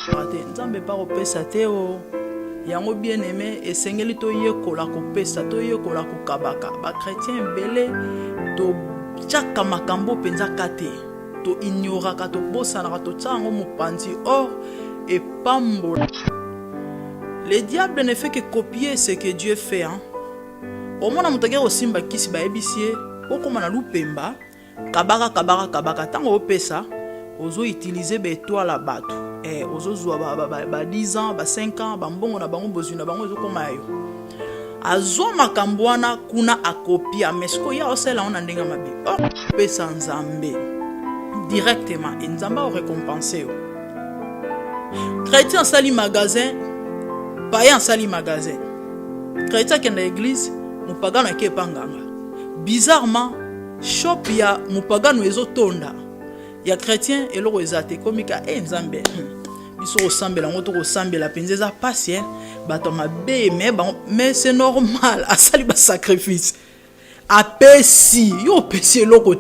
te nzambe pa kopesa te o yango bien aimé esengeli toyekola kopesa toyekola kokabaka bakretien ebele totiaka makambo mpenza kate toignoraka tobosanaka totia yango mopanzi or epambola. Le diable ne fait que copier ce que Dieu fait. Omona moto akei kosimba kisi bayebisi ye okoma na lupemba kabaka ntango opesa ozo utiliser baetoile bato ozozwa ba 10 ans ba 5 ans bambongo na bango bozwi na bango ezokoma yo azwa makambo wana kuna akopia mesko ya osala ona ndenga mabe opesa nzambe directement et nzamba o récompenser yo. Chrétien sali magasin païen sali magasin chrétien kenda église mupagano ake panganga bizarrement shop ya mupagano ezotonda ya chrétien eloko ezate komika nzambe biso osambela ngo to kosambela penza za patient bato mabe mais c'est normal asali ba sacrifice apesi yo pesi eloko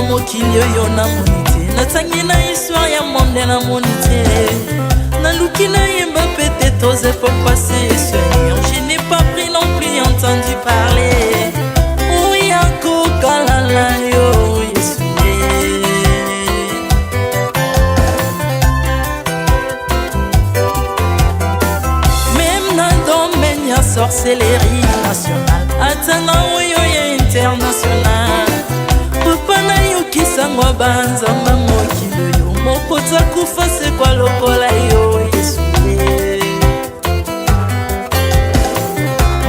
mokili oyo na monite natangi na histoire ya monde na monite naluki na yemba pete toze pour passer Seigneur je n'ai pas pris non plus entendu parler oya kokalala yo Yesu même na domaine ya sorcellerie nationale atanga oyo ya international Papa yokisangwa banzamba mokili yo mokota kufa se kwa lokola yo Yesu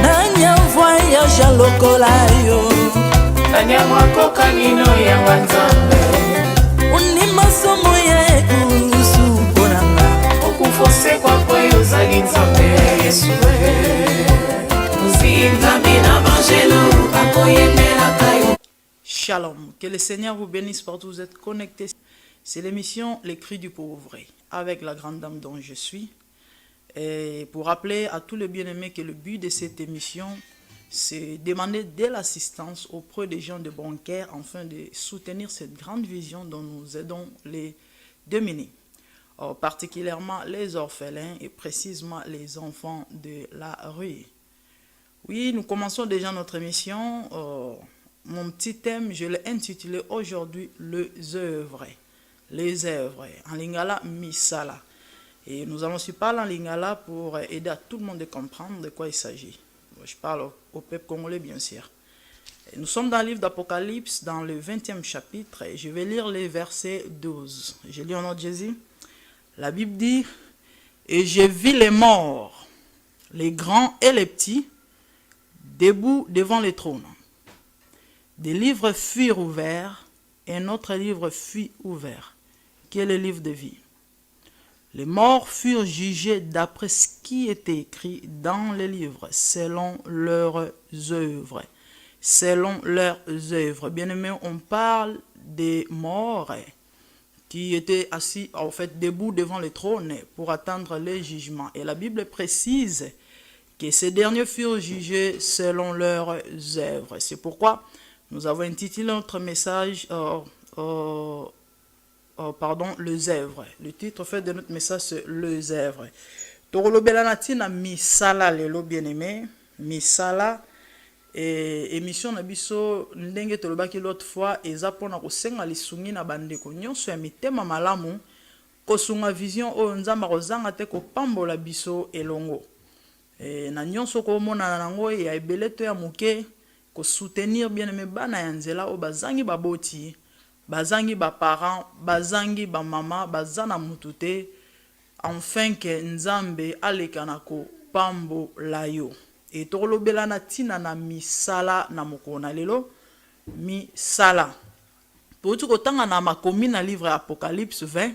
nanya voyage a lokola yo nanya mwakoka nino ya wanzambe unima somo ya ekusu bonanga okufose kwa kweyo zali nzambe Yesu uzinzambe na bangelo akoyemela kayo. Shalom, que le Seigneur vous bénisse partout où vous êtes connectés. C'est l'émission Les Cris du Pauvre avec la grande dame dont je suis. Et pour rappeler à tous les bien-aimés que le but de cette émission, c'est demander de l'assistance auprès des gens de bon cœur afin de soutenir cette grande vision dont nous aidons les démunis, particulièrement les orphelins et précisément les enfants de la rue. Oui, nous commençons déjà notre émission. Mon petit thème, je l'ai intitulé aujourd'hui les œuvres. Les œuvres. En lingala, misala. Et nous allons aussi parler en lingala pour aider à tout le monde à comprendre de quoi il s'agit. Je parle au peuple congolais, bien sûr. Et nous sommes dans le livre d'Apocalypse, dans le 20e chapitre. Et je vais lire les versets 12. Je lis au nom de Jésus. La Bible dit, « Et j'ai vu les morts, les grands et les petits, debout devant les trônes. Des livres furent ouverts, et un autre livre fut ouvert, qui est le livre de vie. Les morts furent jugés d'après ce qui était écrit dans les livres, selon leurs œuvres. Selon leurs œuvres. Bien aimé, on parle des morts qui étaient assis, en fait, debout devant le trône pour attendre les jugements. Et la Bible précise que ces derniers furent jugés selon leurs œuvres. C'est pourquoi nous avons intitulé notre message, les œuvres. Le titre fait de notre message, c'est les œuvres. Torolobelanati misala lelo bien-aimé, misala et émission na biso ndenge tolobaki l'autre fois eza pona kosenga lisungi na bandeko nyonso ya mitema malamu kosunga vision oyo nzamba kozanga te kopambola biso elongo. Na nyonso komona nango ya ebele to ya moke ko soutenir bien aimé bana ya nzela o bazangi baboti bazangi ba parents bazangi ba mama bazana mutute enfin que nzambe aleka na ko pambo la yo et tolobela na tina na misala na mokona lelo misala pour ko tanga na makomi na livre Apocalypse 20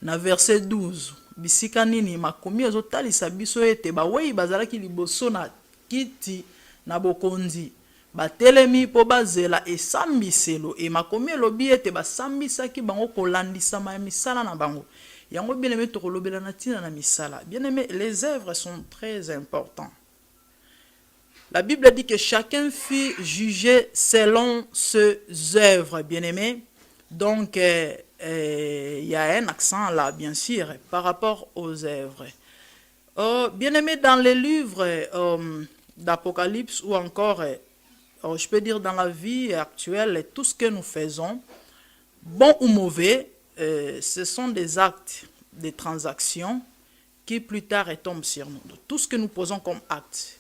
na verset 12 bisika nini makomi ezotalisa biso ete bawei bazalaki liboso na kiti na bokonzi batelemi po bazela esambiselo e makomi elobi ete basambisaki bango kolandisa misala na bango Yango bien aimé tokolobela na tina na misala. Bien aimé, les œuvres sont très importantes. La Bible dit que chacun fut jugé selon ses œuvres, bien aimé. Donc, il y a un accent là, bien sûr, par rapport aux œuvres. Bien aimé, dans les livres d'Apocalypse ou encore, je peux dire dans la vie actuelle, tout ce que nous faisons, bon ou mauvais, ce sont des actes, des transactions qui plus tard retombent sur nous. Donc, tout ce que nous posons comme acte,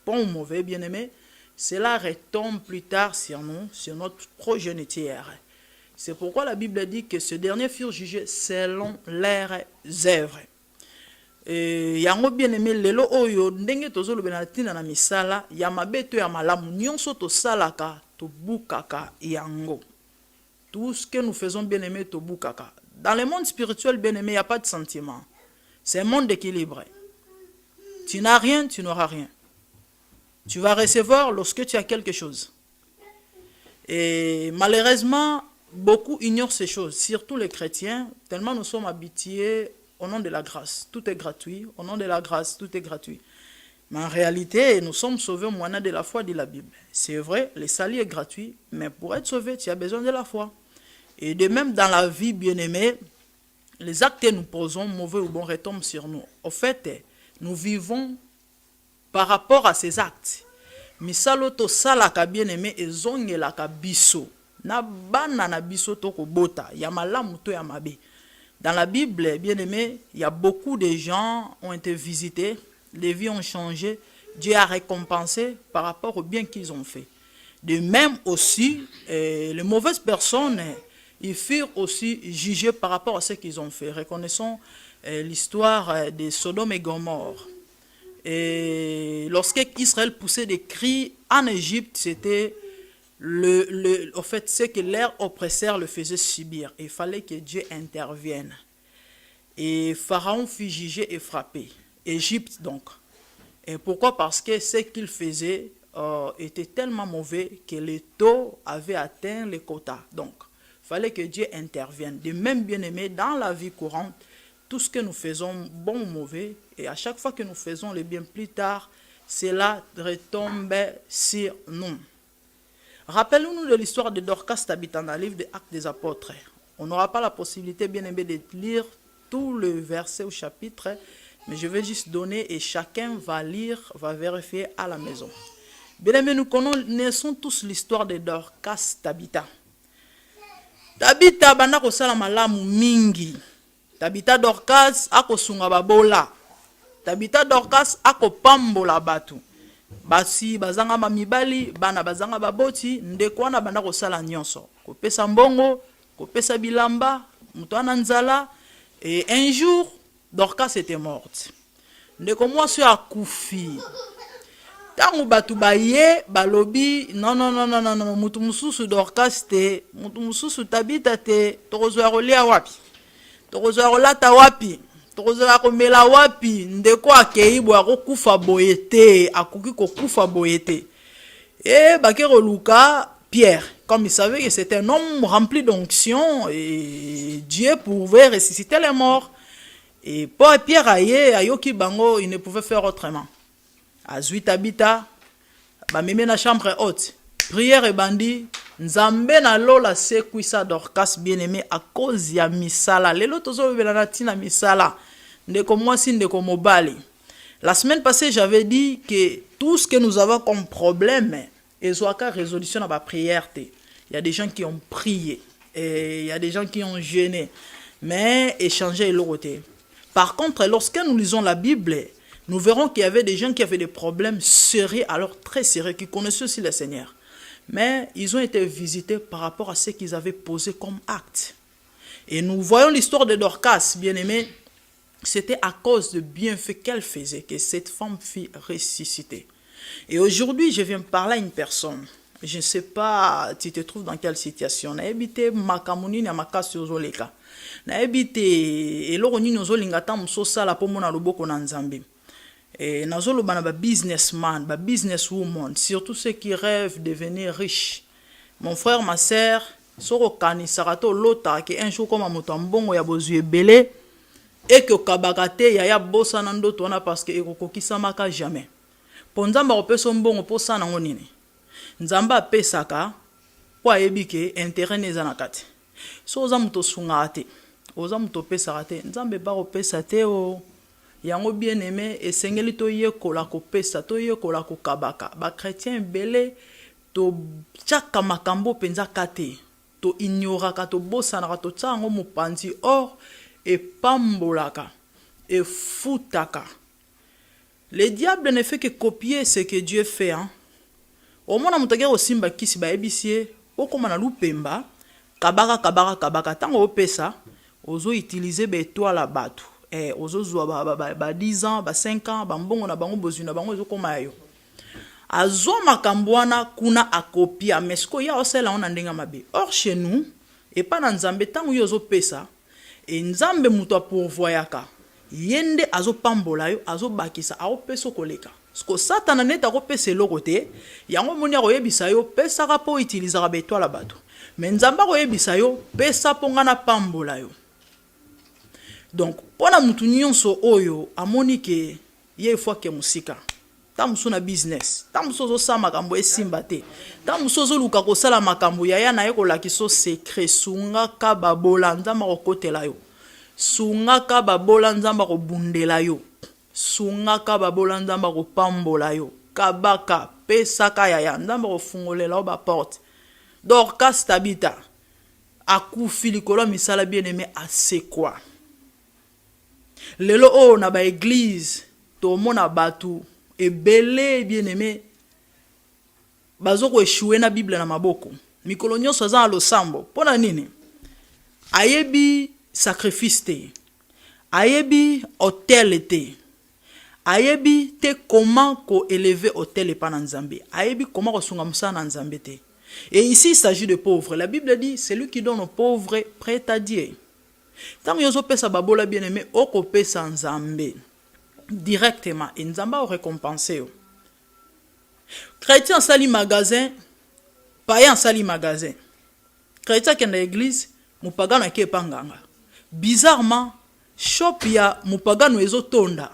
bon ou mauvais, bien aimé, cela retombe plus tard sur nous, sur notre progéniture. C'est pourquoi la Bible dit que ce dernier furent jugés selon leurs œuvres. Et yango bien aimé lelo oyo ndenge tozolo benatina na misala ya mabeto ya malamu nyonso to salaka to bukaka yango. Tout ce que nous faisons bien aimé to bukaka. Dans le monde spirituel bien aimé, il n'y a pas de sentiment. C'est un monde équilibré. Tu n'as rien, tu n'auras rien. Tu vas recevoir lorsque tu as quelque chose. Et malheureusement, beaucoup ignorent ces choses, surtout les chrétiens, tellement nous sommes habitués au nom de la grâce. Tout est gratuit. Au nom de la grâce, tout est gratuit. Mais en réalité, nous sommes sauvés au moyen de la foi, dit la Bible. C'est vrai, le salut est gratuit, mais pour être sauvé, tu as besoin de la foi. Et de même dans la vie, bien-aimée, les actes que nous posons, mauvais ou bons, retombent sur nous. Au fait, nous vivons par rapport à ces actes. Misalo to salaka bien-aimé ezongelaka biso. Na bana na biso to kobota, ya malamu to ya mabe. Dans la Bible, bien-aimé, il y a beaucoup de gens ont été visités, les vies ont changé, Dieu a récompensé par rapport au bien qu'ils ont fait. De même aussi, les mauvaises personnes, ils furent aussi jugés par rapport à ce qu'ils ont fait. Reconnaissons l'histoire de Sodome et Gomorrhe. Et lorsque Israël poussait des cris en Égypte, c'était en fait, c'est que leur oppresseur le faisait subir. Il fallait que Dieu intervienne. Et Pharaon fut jugé et frappé. Égypte donc. Et pourquoi? Parce que ce qu'il faisait était tellement mauvais que les taux avaient atteint les quotas. Donc, il fallait que Dieu intervienne. De même, bien aimé, dans la vie courante, tout ce que nous faisons, bon ou mauvais, et à chaque fois que nous faisons le bien plus tard, cela retombe sur nous. Rappelons-nous de l'histoire de Dorcas Tabitha dans le livre des Actes des Apôtres. On n'aura pas la possibilité, bien aimé, de lire tout le verset au chapitre, mais je vais juste donner et chacun va lire, va vérifier à la maison. Bien aimé, nous connaissons tous l'histoire de Dorcas Tabitha. Tabitha banda kosala malamu mingi. Tabitha Dorcas akosunga babola. Tabitha Dorcas akopambola batu. Basi bazanga mamibali, bana bazanga baboti, ndeko wana banda kosala nyonso. Kopesa mbongo, kopesa bilamba, mutu ana nzala. Et un jour, Dorcas était morte. Ndeko mwasi akufi. Tangu batu baye, balobi, non, mutu mususu Dorcas te, mutu mususu Tabitha te, tokozwa rolia wapi. Tokozwa rolata wapi. Tokozwa komela wapi, ndeko akeibo akokufa boyete, akoki kokufa boyete. Et bakero Luka, Pierre, comme il savait que c'était un homme rempli d'onction et Dieu pouvait ressusciter les morts. Et pour Pierre ayoki bango, il ne pouvait faire autrement. Azui Tabitha, bameme na chambre haute, prière et bandi, nzambe na lola sekwisa Dorcas bien-aimé à cause ya misala. Lelo tozo belana tina misala. Ndeko mwasi ndeko mobali. La semaine passée, j'avais dit que tout ce que nous avons comme problème, ezwaka résolution à la prière. Il y a des gens qui ont prié et il y a des gens qui ont jeûné, mais échangé l'autre. Par contre, lorsque nous lisons la Bible, nous verrons qu'il y avait des gens qui avaient des problèmes sérieux, alors très sérieux, qui connaissaient aussi le Seigneur. Mais ils ont été visités par rapport à ce qu'ils avaient posé comme acte. Et nous voyons l'histoire de Dorcas, bien-aimé. C'était à cause de bienfaits qu'elle faisait que cette femme fut ressuscitée. Et aujourd'hui, je viens parler à une personne. Je ne sais pas, tu te trouves dans quelle situation. Na habité makamuni na makasi ozoleka. Na habité eloko nini ozolingata musosala po mona loboko na nzambe. Et nazoloba na ba businessman, ba businesswoman, surtout ceux qui rêvent de devenir riches. Mon frère, ma sœur, soko kanisaka to lota ke un jour comme moto mbongo ya bozue belé. et que kabakate yaya bossa nando tona parce que ekokokisa maka jamais ponzamba opesa mbongo posa nango nini nzamba pesaka po ayebike intérêt neza na kati so oza muto sunga te oza muto pesa te nzambe ba opesa te o yango bien aimé esengeli to yekola ko pesa to yekola ko kabaka ba chrétien belé to chaka makambo penza kate to ignoraka to bosanaka to tsango mopanzi or et pambolaka et foutaka. Le diable ne fait que copier ce que Dieu fait. Hein? Au moins, on a aussi un kisi ba ebisie, au comme on a loupemba, kabaka, tango opesa, ozo utiliser be toile batu. Ozo zwa ba 10 ans, ba 5 ans, ba mbongo na bango bozuna bango ozo koma yo. Azo makambwana kuna akopia, mais ce qu'il y a aussi là on a ndenga mabe. Or chez nous, et pas dans Nzambe tango yo ozo pesa, et Nzambe muto pourvoyaka. Yende azo pambola yo azo bakisa ao peso koleka sko satana neta ko pese lokote yango monia ko yebisa yo pesa ka po utilizera beto la bato mais Nzamba ko yebisa yo pesa ponga na pambola yo donc pona mutu nyonso oyo amoni ke ye fois ke musika tamuso na business tamuso zo sama makambo esimba te tamuso zo luka ko sala makambo yaya na ye ko lakiso secret sunga ka babola Nzamba ko kotela yo sungaka babola Nzamba ko bundela yo sungaka babola Nzamba ko pambola yo kabaka pesaka yaya Nzamba ko fungolela ba porte Dorcas Tabita akufi likolo misala bien aimé assez quoi lelo o na ba église to mona batu ebele bien aimé bazoko échouer na Bible na maboko mikolo nyonso za losambo pona nini ayebi sacrifice te ayebi hôtel te ayebi te comment ko élever hôtel et pas na Nzambe ayebi comment ko sunga musa na Nzambe te et ici il s'agit de pauvres la Bible dit celui qui donne aux pauvres prête à Dieu tant yozo pesa babola bien aimé oko pesa Nzambe directement et Nzamba o récompenser yo chrétien sali magasin païen sali magasin chrétien qui na église mupagano ke panganga bizarrement shop ya mupagano ezotonda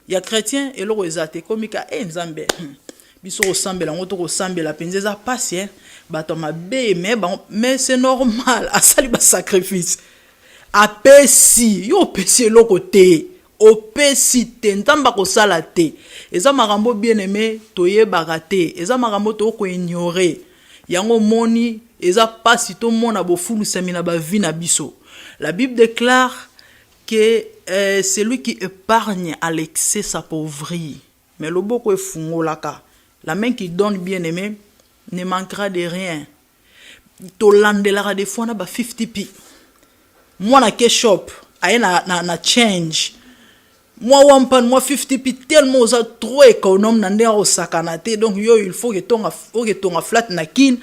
ya chrétien eloko ezate komika Nzambe biso osambela ngoto ko sambela penzeza patient bato mabe mais c'est normal asali ba sacrifice apesi yo pesi eloko te opesi te Nzamba ko sala te eza makambo bien aimé toyebaka te eza makambo to ko ignorer yango moni eza pasi to mona bofulu semina ba vie na biso. La Bible déclare que celui qui épargne à l'excès s'appauvrit. Mais le boko est fungolaka. La main qui donne bien aimé ne manquera de rien. Tolandelara des fois na ba 50 pi. Moi na ke shop, aye na change. Moi wampan moi 50 pi tellement oza trop économe na ndea osakanate donc yo il faut que tonga flat na kin.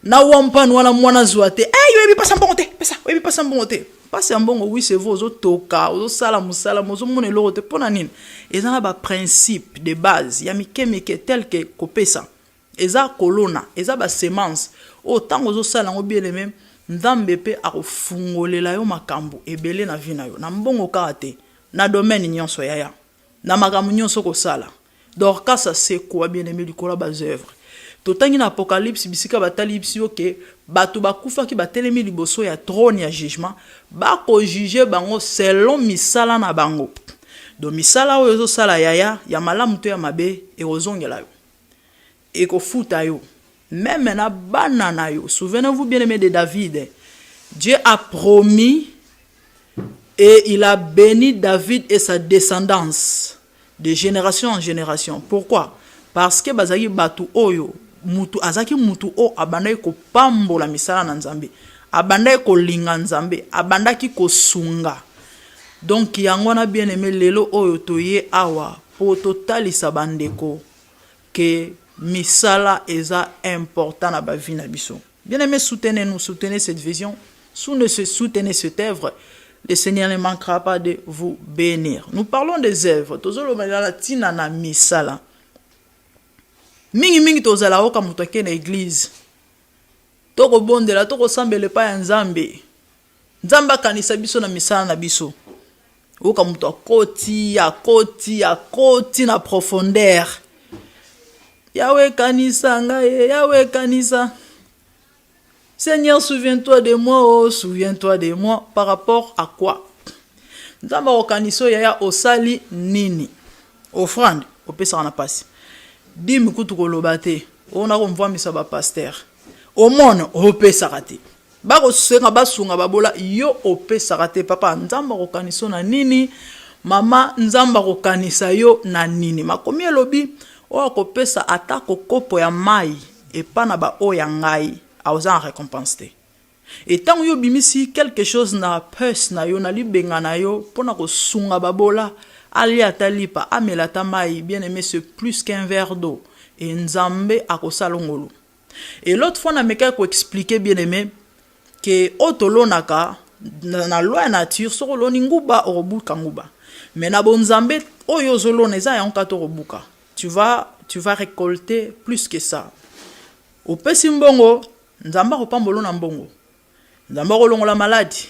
Na wampan wala mwana zuate. Yo ebi pasa mbongote, pesa, ebi pasa mbongote. Pasa mbongo oui c'est vous ozo toka, ozo sala musala, ozo mone lorote pona nini. Eza ba principe de base, ya mike tel que kopesa. Eza kolona, eza ba semence. Autant ozo sala ngo bien aimé, Nzambe pe akofungolela yo makambo ebele na vie na yo. Na mbongo karate, na domaine nyonso yaya. Na makambo nyonso ko sala. Dorcas ça c'est quoi bien aimé likola ba œuvre. Totangi na apocalypse bisika batali bisio ke bato bakufa ki batelemi liboso ya trône ya jugement ba ko juger bango selon misala na bango. Do misala oyo zo sala yaya ya malamu to ya mabe e ozongela yo. E ko futa yo. Même na banana yo. Souvenez-vous bien aimé de David. Dieu a promis et il a béni David et sa descendance de génération en génération. Pourquoi? Parce que bazaki batu oyo mutu azaki mutu o abandai ko pambola misala na Nzambe abandai ko linga Nzambe abandaki ko sunga donc yango na bien aimé lelo oyo toye awa po totalisa bandeko que misala eza important na ba vie na biso bien aimé soutenez-nous soutenez cette vision soutenez cette œuvre le Seigneur ne manquera pas de vous bénir. Nous parlons des œuvres tozolo la tina na misala mingi tozala oka mutoke na église toko bondela toko sambele pa ya Nzambe Nzamba kanisa biso na misala na biso oka mutu akoti na profondeur. Yahweh kanisa ngai, Yahweh kanisa. Seigneur, souviens-toi de moi, oh, souviens-toi de moi. Par rapport à quoi? Nzamba okaniso yaya osali nini? Offrande, opesa na pasi. Dimi kutu kolobate, ona komvamisa ba pasteur. Omona opesa kate. Bako senga basunga babola yo opesa kate papa nzamba okaniso na nini? Mama nzamba kokanisa yo na nini? Makomi elobi o akopesa atako kopo ya mai epana ba o ya ngai aoza récompense te. Et tant yo bimisi quelque chose na purse na yo na libenga na yo pona ko sunga babola ali atalipa amelata mai bien aimé c'est plus qu'un verre d'eau et nzambe akosalongolo. Et l'autre fois na meka ko expliquer bien aimé que otolonaka na loi nature soko loni nguba orobuka nguba. Mais na bonzambe oyo zolona eza yanka to robuka. Tu vas récolter plus que ça. Au pesi mbongo nzamba ko pambolo na mbongo. Nzamba ko longola maladi.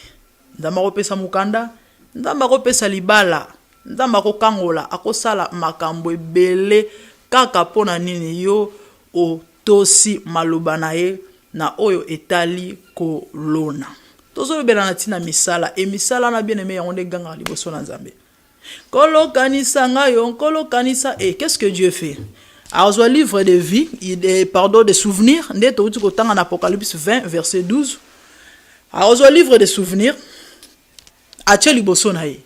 Nzamba ko pesa mukanda, nzamba ko pesa libala, nzamba ko kangola akosala makambo ebele kaka pona nini yo o tosi maloba na ye na oyo etali ko lona. Tozo bela na tina misala e misala na bien aimé yango de ganga liboso na nzambe. Kolo kanisa ngayo, kolo kanisa et qu'est-ce que Dieu fait? Alors, le livre de vie, pardon, de souvenirs, en Apocalypse 20, verset 12. Alors, le livre de souvenirs, Acheli Bosonaye,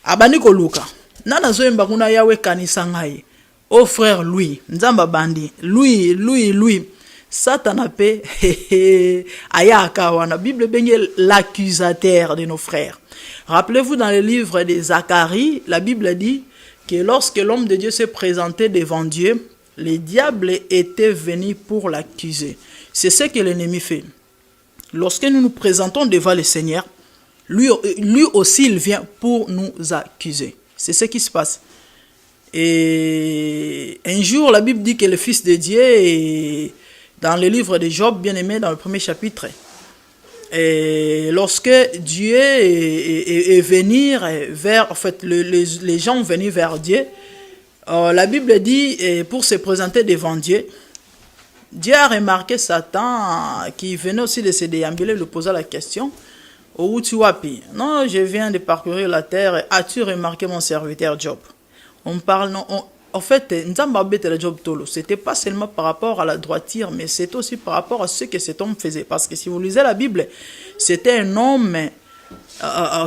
Abaniko Luka, Nana Zoemba Kuna Yawe Kanisa Ngaye, oh frère Louis, Nzamba Bandi, Louis, Satanape, Ayaka Wana, Bible benye l'accusateur de nos frères. Rappelez-vous dans le livre de Zacharie, la Bible dit que lorsque l'homme de Dieu s'est présenté devant Dieu, le diable était venu pour l'accuser. C'est ce que l'ennemi fait. Lorsque nous nous présentons devant le Seigneur, lui aussi il vient pour nous accuser. C'est ce qui se passe. Et un jour, la Bible dit que le Fils de Dieu est dans le livre de Job, bien aimé, dans le premier chapitre. Et lorsque Dieu est venu vers, en fait, les gens venus vers Dieu, la Bible dit, pour se présenter devant Dieu, Dieu a remarqué Satan qui venait aussi de se déambuler, lui posa la question, où tu wapi? Non, je viens de parcourir la terre, as-tu remarqué mon serviteur Job? On parle, non, en fait, c'était pas seulement par rapport à la droiture, mais c'est aussi par rapport à ce que cet homme faisait. Parce que si vous lisez la Bible, c'était un homme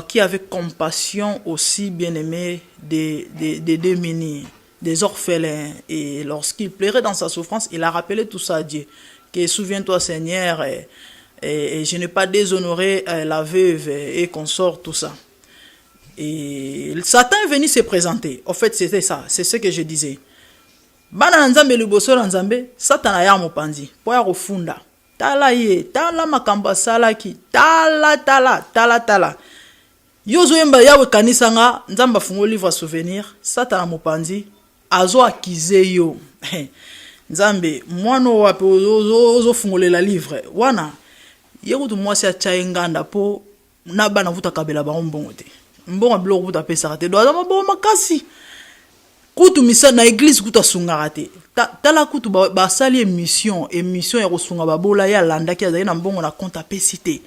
qui avait compassion aussi, bien aimé, des démunis, des orphelins. Et lorsqu'il pleurait dans sa souffrance, il a rappelé tout ça à Dieu. Que souviens-toi, Seigneur, et je n'ai pas déshonoré la veuve et consort, tout ça. Et Satan est venu se présenter. En fait, c'était ça. C'est ce que je disais. Bana nzambe liboso nzambe, Satan aya mopanzi. Po ya kofunda. Tala ye, tala makamba salaki, tala. Yozo yemba yawe kanisa nga, nzamba fungo livre souvenir, Satan mopanzi, azo akize yo. Nzambe, mwano wape ozo fungolela livre. Wana, yekutu mwasi ya chaenganda po, naba na vuta kabela ba mbongo te. Mbongo biloko kuta pesa te. Doa zama bo makasi. Kutu misa na église kuta sungara te. Tala kutu basali émission ya kosunga babola ya landa ki azali na mbongo na compte apesi te.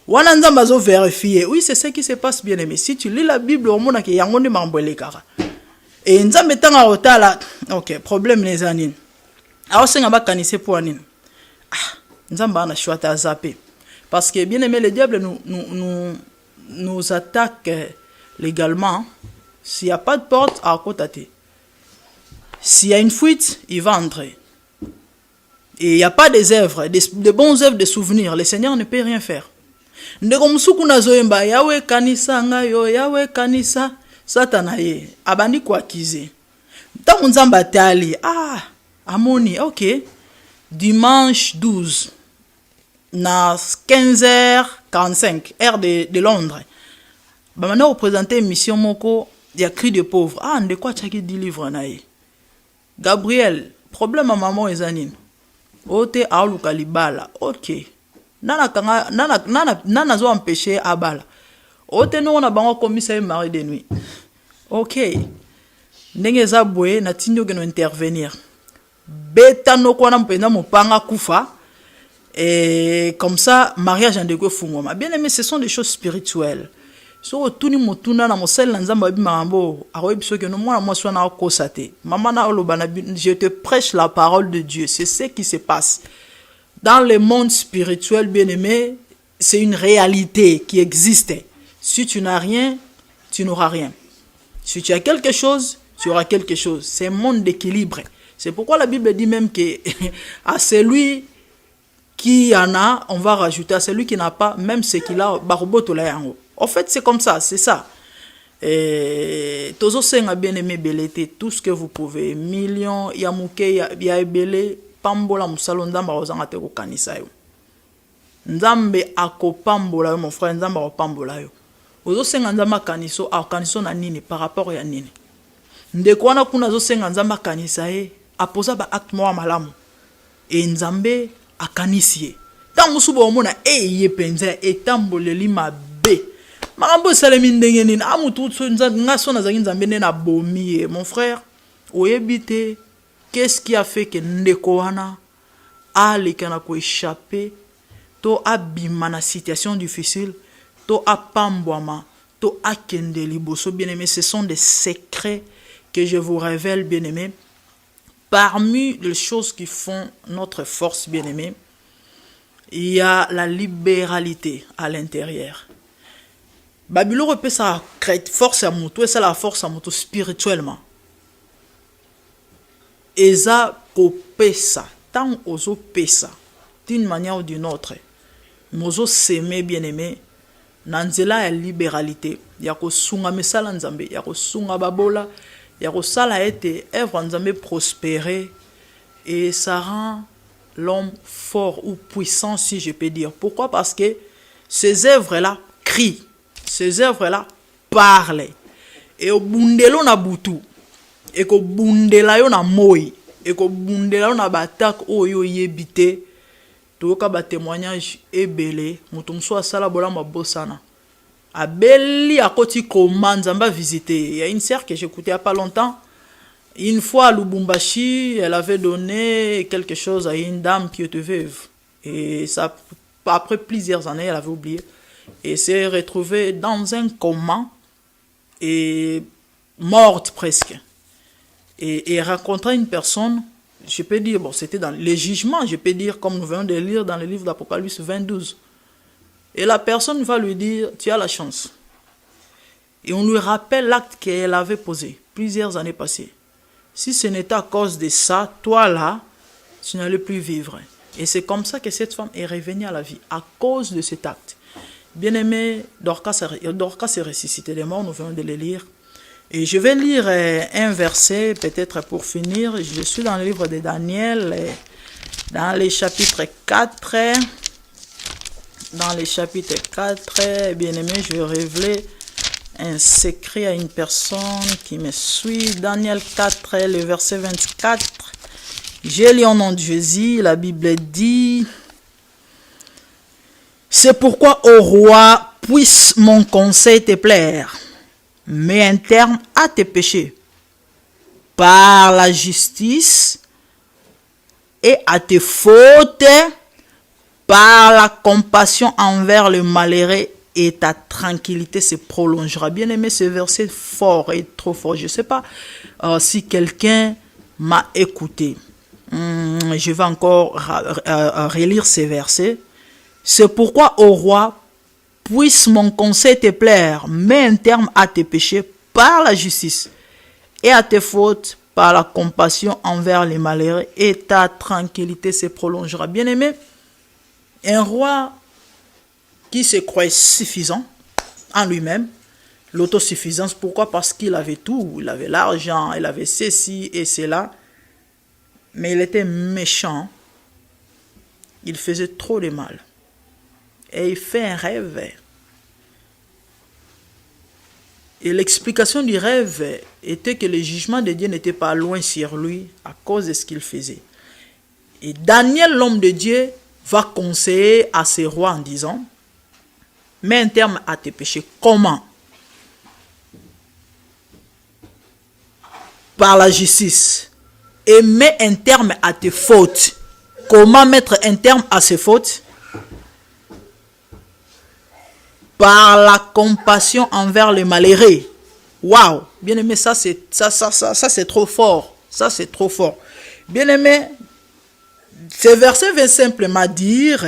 Wana nzamba zo vérifier. Oui, c'est ce qui se passe bien aimé. Si tu lis la Bible au mona ke yango nde mambo elekaka. Et nzambe tanga otala. OK, problème les anines. Alors senga ba kanise po anine. Ah, nzamba ana chouata zappé. Parce que bien aimé le diable nous attaque légalement. S'il n'y a pas de porte, à côté. S'il y a une fuite, il va entrer. Et il n'y a pas des œuvres, de bonnes œuvres, de souvenirs. Le Seigneur ne peut rien faire. Ndegomsuku na zoemba, Yahweh kanisa ngayo, Yahweh kanisa, satanaye, abandi kwa kize. Tant nzamba tali, amoni, ok. Dimanche 12, na 15h45, heure de Londres. Maintenant, représenter mission moko, il y a cri de pauvre. De quoi tu as dit livre naïe? Gabriel, problème à maman et Zanine. Ote aoluka libala. Ok. Nana zo empêché abala. Oteno on a bango commissaire mari de nuit. Ok. Ndenge za boye na tinyo geno intervenir. Beta no kwana mpenda mopanga kufa. Et comme ça, mariage en dégo fungoma. Bien aimé, ce sont des choses spirituelles. So tuni motuna na mosel na nzamba bi marambo, aroy biso ke no mwana mwaswa na kosate. Maman na olobana, je te prêche la parole de Dieu. C'est ce qui se passe. Dans le monde spirituel, bien aimé, c'est une réalité qui existe. Si tu n'as rien, tu n'auras rien. Si tu as quelque chose, tu auras quelque chose. C'est un monde d'équilibre. C'est pourquoi la Bible dit même que à celui qui en a, on va rajouter à celui qui n'a pas, même ce qu'il a, en fait, c'est comme ça, c'est ça. Et Tozo Senga bien aimé belete, tout ce que vous pouvez. Millions, yamuke, ya ebele, pambola musalonda marozanga te ko kanisa yo. Nzambe ako pambola yo, mon frère, nzambe ako pambola yo. Ozo senga nzamba kaniso, a kaniso na nini, par rapport ya nini. Ndeko wana kuna zo senga nzamba kanisa ye, aposa ba acte moa malamu. Et nzambe akanisie. Tango subo omona ye penza etamboleli mabe. Marambo salemi ndenge nini amutu nga sona zangi nzambe na bomi mon frère oyebite qu'est-ce qui a fait que ndeko wana a lekana ko échapper to abima na situation difficile to apambwama to akende liboso bien-aimé. Ce sont des secrets que je vous révèle bien-aimé. Parmi les choses qui font notre force, bien-aimé, il y a la libéralité à l'intérieur. Babylone repère sa force à moto, et c'est la force à moto spirituellement. Et ça, ça, tant oso pesa, d'une manière ou d'une autre, nous s'aimer, bien-aimé, nanzela la libéralité. Yako sunga mesala nzambe, yako sunga babola. Yarosala a été œuvre nzambe prospérer et ça rend l'homme fort ou puissant, si je peux dire. Pourquoi? Parce que ces œuvres-là crient, ces œuvres-là parlent. Et au bundelo na butu, et qu'au bundela yo na moi, et qu'au bundela yo na batak oyo yebite, toka ba témoignage ebele, mutumso asala bola mabosana. Abeli à côté comment Nzamba visiter. Il y a une sœur que j'écoutais il n'y a pas longtemps. Une fois à Lubumbashi, elle avait donné quelque chose à une dame qui était veuve. Et ça, après plusieurs années, elle avait oublié. Et s'est retrouvée dans un coma et morte presque. Et rencontrait une personne, je peux dire, bon, c'était dans les jugements, je peux dire, comme nous venons de lire dans le livre d'Apocalypse 22. Et la personne va lui dire, tu as la chance. Et on lui rappelle l'acte qu'elle avait posé plusieurs années passées. Si ce n'était à cause de ça, toi là, tu n'allais plus vivre. Et c'est comme ça que cette femme est revenue à la vie, à cause de cet acte. Bien-aimé, Dorcas s'est ressuscité des morts, nous venons de le lire. Et je vais lire un verset, peut-être pour finir. Je suis dans le livre de Daniel, dans le chapitre 4. Dans le chapitre 4, bien-aimé, je vais révéler un secret à une personne qui me suit. Daniel 4, le verset 24. J'ai lu au nom de Jésus, la Bible dit: c'est pourquoi, ô roi, puisse mon conseil te plaire, mets un terme à tes péchés par la justice et à tes fautes, par la compassion envers le malheureux, et ta tranquillité se prolongera. Bien aimé, ce verset fort et trop fort. Je ne sais pas si quelqu'un m'a écouté. Je vais encore relire ces versets. C'est pourquoi, ô roi, puisse mon conseil te plaire, mets un terme à tes péchés par la justice et à tes fautes par la compassion envers les malheureux, et ta tranquillité se prolongera. Bien aimé, un roi qui se croyait suffisant en lui-même, l'autosuffisance, pourquoi? Parce qu'il avait tout, il avait l'argent, il avait ceci et cela, mais il était méchant, il faisait trop de mal, et il fait un rêve. Et l'explication du rêve était que le jugement de Dieu n'était pas loin sur lui à cause de ce qu'il faisait. Et Daniel, l'homme de Dieu, va conseiller à ses rois en disant: Mets un terme à tes péchés. Comment? Par la justice. Et mets un terme à tes fautes. Comment mettre un terme à ces fautes? Par la compassion envers les malheureux. Waouh! Bien aimé, ça c'est trop fort. Ça c'est trop fort. Bien aimé, ce verset vient simplement dire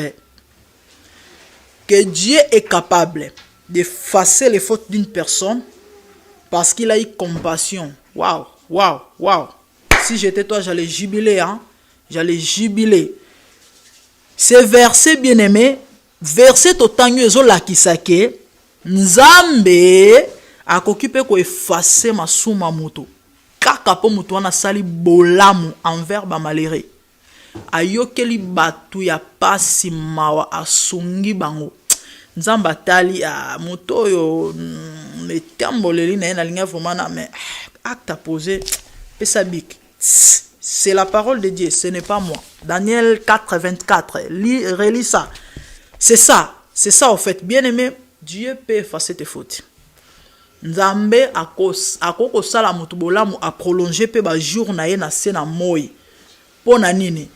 que Dieu est capable d'effacer les fautes d'une personne parce qu'il a eu compassion. Waouh, waouh, waouh. Si j'étais toi, j'allais jubiler, hein. J'allais jubiler. Ce verset, bien aimé, verset totanyo ezola kisake, Nzambe akokipe ko effacer masuma mutu. Kaka po mutu wana sali bolamu envers ba malheureux. Ayokeli batu ya pasi mawa asungi bango. Nzamba tali a moto yo metamboleli na ena linga vraiment mais acte à poser pesa bik. C'est la parole de Dieu, ce n'est pas moi. Daniel 4, 24. Relis ça. C'est ça en fait. Bien aimé, Dieu peut effacer tes fautes. Nzambe akoko sala mutubolamu a prolonger pe ba jour na ye na sena moi. Pona nini?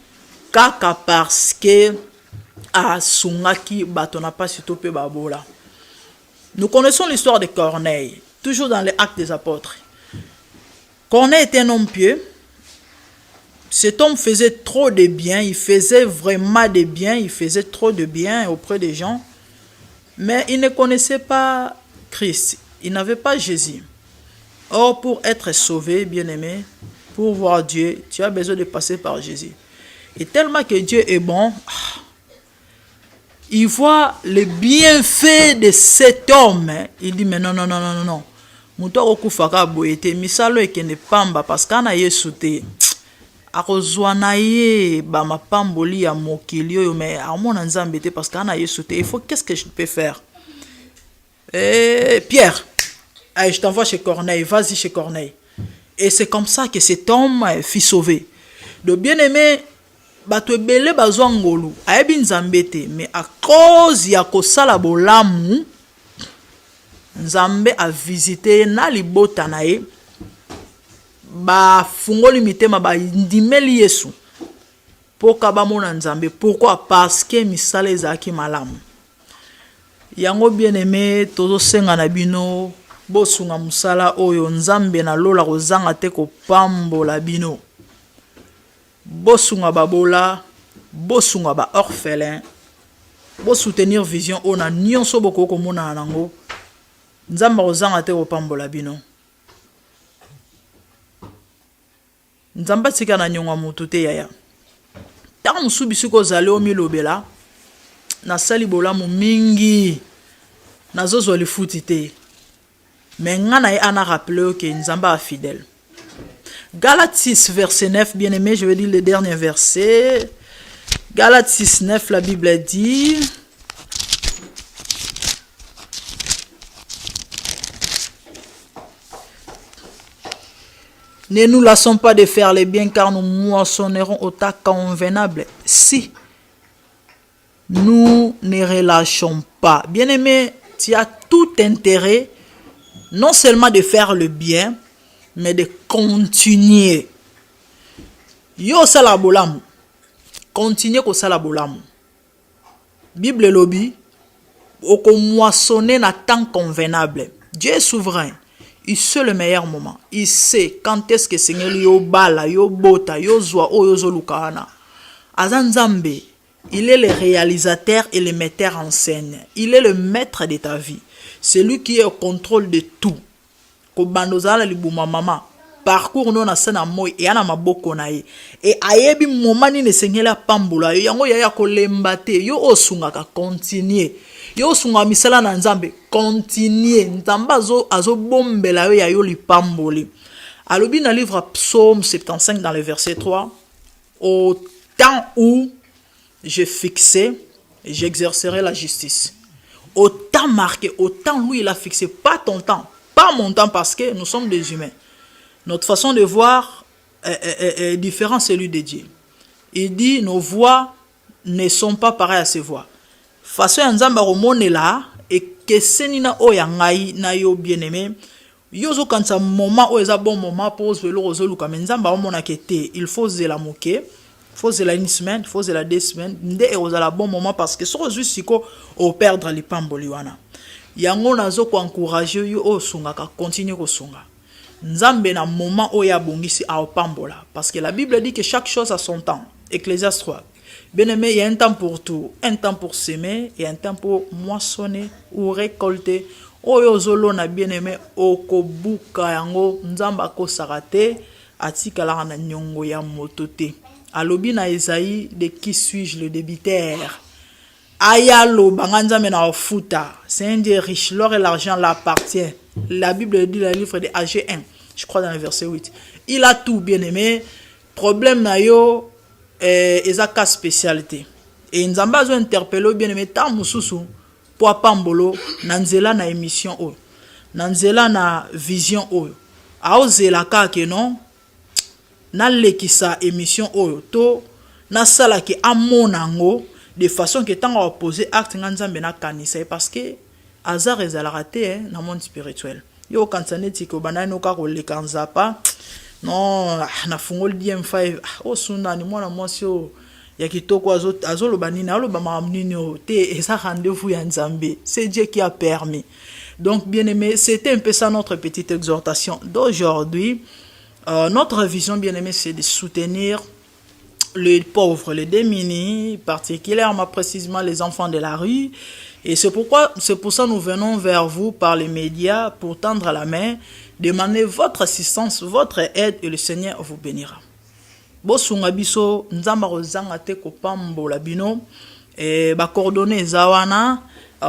Kaka parce que a sungaki batona pas surtout pe babola. Nous connaissons l'histoire de Corneille, toujours dans les Actes des Apôtres. Corneille était un homme pieux. Cet homme faisait trop de bien, il faisait vraiment de bien, il faisait trop de bien auprès des gens, mais il ne connaissait pas Christ, il n'avait pas Jésus. Or, pour être sauvé, bien-aimé, pour voir Dieu, tu as besoin de passer par Jésus. Et tellement que Dieu est bon, il voit les bienfaits de cet homme, il dit, mais non. Mouto okufaka boyete, misalo ekene pamba, parce qu'on a yesoute. Arozwanaye ba mapamboli ya mokili oyo mais amona nzambe te parce qu'ana yesu te. Il faut qu'est-ce que je peux faire? Pierre, allez, je t'envoie chez Corneille, vas-y chez Corneille. Et c'est comme ça que cet homme fut sauvé. De bien-aimé bato ebele bazwa ngolu ayebi nzambe te mais à cause ya kosala bolamu Nzambe a visité na libota na ye ba fungoli mitema ba ndimeli Yesu poka ba mona Nzambe. Pourquoi? Parce que misala ezaki malamu. Yango bien aimé tozo senga na bino bosunga musala oyo Nzambe na lola kozanga te ko pambola bino. Bosunga babola, bosunga ba orphelin, bo soutenir vision ona nyonso boko ko mona nango. Nzamba kozanga te ko pambola bino. Nzamba tika na nyonga mutu te yaya. Tanga musubisu ko zale o milobela na sali bolamu mingi nazozo lifuti te. Mais ngana ye ana rappelé que Nzamba est fidèle. Galates 6 verset 9, bien aimé, je vais dire le dernier verset. Galates 6 9, la Bible dit: ne nous lassons pas de faire le bien, car nous moissonnerons au tas convenable si nous ne relâchons pas. Bien aimé, tu as tout intérêt non seulement de faire le bien, mais de continuer. Yo sala bolamu. Continuer ko sala bolamu. Bible lobby, oko moissonner na temps convenable. Dieu est souverain. Il sait le meilleur moment. Il sait quand est-ce que Seigneur yo bala, yo bota, yo zwa, o yo zolukana. Azanzambe, il est le réalisateur et le metteur en scène. Il est le maître de ta vie. C'est lui qui est au contrôle de tout. Ko bandozala libuma mama. Parcours non na sana moi et ana maboko na ye. Et ayebi momani ne Seigneur pambula yo yango yaya ko lembate yo osunga ka continuer. Yo sunga misala na Nzambe continuer. Nzamba azo bombela yo ya yo li pamboli. Alobi na livre Psaume 75 dans le verset 3. Au temps où je fixais, j'exercerai la justice. Au temps marqué, au temps où il a fixé, pas ton temps, pas mon temps, parce que nous sommes des humains. Notre façon de voir est différente de celui de Dieu. Il dit, nos voix ne sont pas pareilles à ses voix. Façon Nzamba romone là, ekeseni na oya ngai na yo bien-aimé yozo kanisa moment oyo eza bon moment pour ozwela ozoluka me nzambe aomonaka te il faut zela moke faut zela une semaine faut zela 2 semaines nde ekozala bon moment parce que soki ozwi siko operdre lipamboli wana yango nazo koencourage yo osungaka continue kosunga nzambe na moment oyo abongisi aopambola parce que la Bible dit que chaque chose a son temps. Ecclésiaste 3. Bien-aimé, il y a un temps pour tout, un temps pour s'aimer et un temps pour moissonner ou récolter. Oyo zolo na bien-aimé okobuka yango nzamba ko sarate atikala na nyongo ya motote. Alobi na Esaïe de qui suis-je le débiteur? Ayalo banganza mena ofuta. C'est un Dieu riche, l'or et l'argent l'appartient. La Bible dit dans le livre de AG 1, je crois dans le verset 8. Il a tout bien-aimé. Problème na yo ezaka spécialité et nzamba azo interpeller bien aimé ta mususu po pambolo na nzela na émission oyo na nzela na vision oyo aozela ka ke non na lekisa émission oyo to na sala ki amonango de façon que tant opposer acte nzambe na kanisa parce que hasard ezalaka te na monde spirituel yo kansaneti ko banani ka ko lekanzapa non na fungoli DM5 osuna ni mwana mwasi o ya kitoko azoloba nini aloba mamnini o te esa rendez-vous ya nzambe c'est Dieu qui a permis. Donc bien aimé, c'était un peu ça notre petite exhortation d'aujourd'hui. Notre vision bien aimé, c'est de soutenir les pauvres, les démunis, particulièrement précisément les enfants de la rue. Et c'est pour ça nous venons vers vous par les médias pour tendre la main, demander votre assistance, votre aide et le Seigneur vous bénira. Bosunga biso nzamba kozanga te kopambola bino et ba coordonnées zawana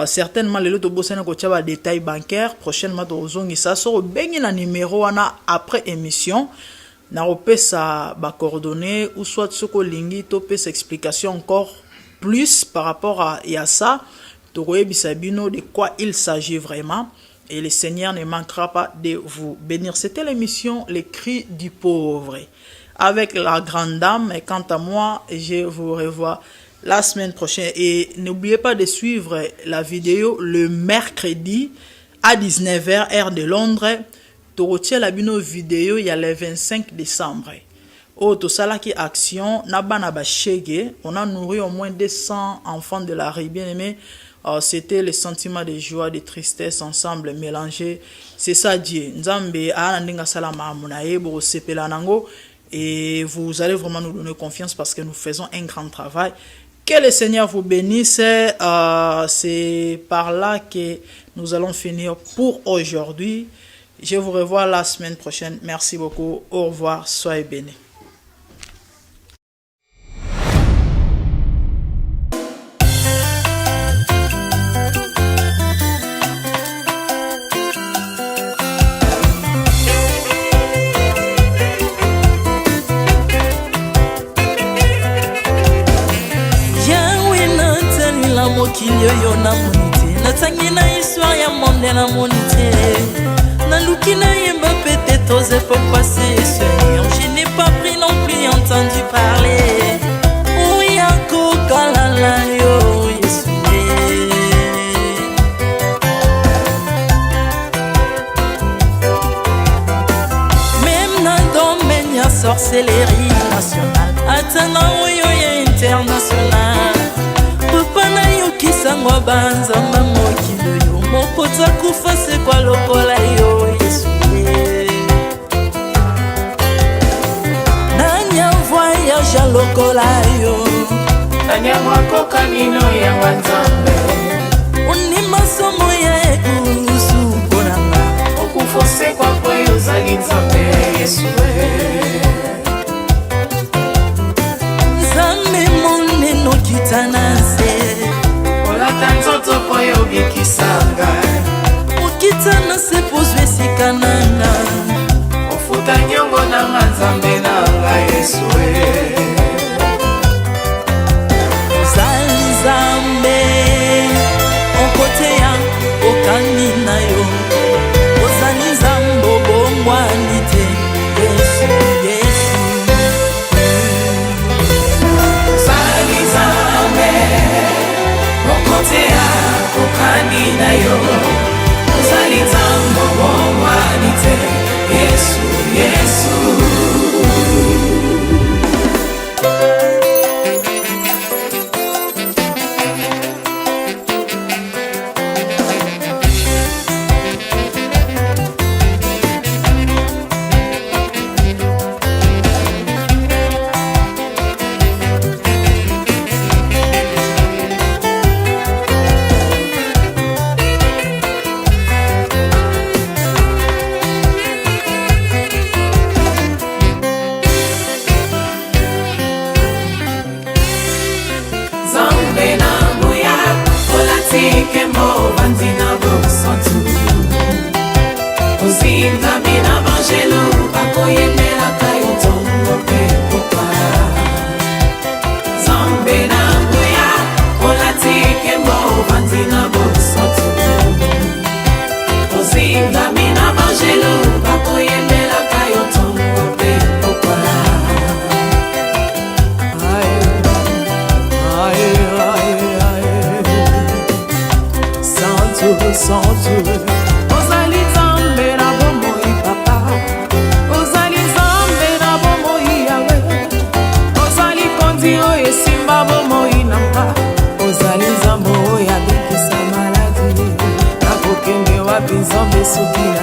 certainement les autres bosana ko tchaba détails bancaires prochainement tozongi ça so bengi na numéro wana après émission na repesa ba coordonnées ou soit soko lingi to pesa explication encore plus par rapport à ça. Bisabino de quoi il s'agit vraiment et le Seigneur ne manquera pas de vous bénir. C'était l'émission Les Cris du Pauvre avec la grande dame et quant à moi je vous revois la semaine prochaine et n'oubliez pas de suivre la vidéo le mercredi à 19h heure de Londres. Torotia la bino vidéo il y a le 25 décembre. Oh, tout ça là qui action nabana ba shege, on a nourri au moins 200 enfants de la rue bien aimé. C'était le sentiment de joie, de tristesse ensemble mélangés. C'est ça Dieu. Nzambe anandinga salama amunaye bo sepela nango et vous allez vraiment nous donner confiance parce que nous faisons un grand travail. Que le Seigneur vous bénisse. C'est par là que nous allons finir pour aujourd'hui. Je vous revois la semaine prochaine. Merci beaucoup. Au revoir. Soyez bénis. Yo na monite na tangi na histoire ya monde na monite na luki na yemba peut-être osé pour passer Seigneur je n'ai pas pris non plus entendu parler oui ako kalala yo Yesu même na domaine ya sorcellerie nationale atanga oyo ya international Papa yokisangwa banzamba mokilo yo mokota kufa se kwa lokola yo Yesu Nanya voyage a lokola yo Nanya wakoka nino ya wanzambe Uni masomo ya ekusu konanga Okufose kwa kweyo zali nzambe Yesu Nzambe moneno kitanase Tanzoto poyo bikisanga Ukitana se pozwe sikananga Ofuta nyongo na nzambe na Yesu Zalzambe Onkotea okani na yo Ozali zambo bongwani te Yesu, Yesu Zalzambe Okotea kokani na nzambe soki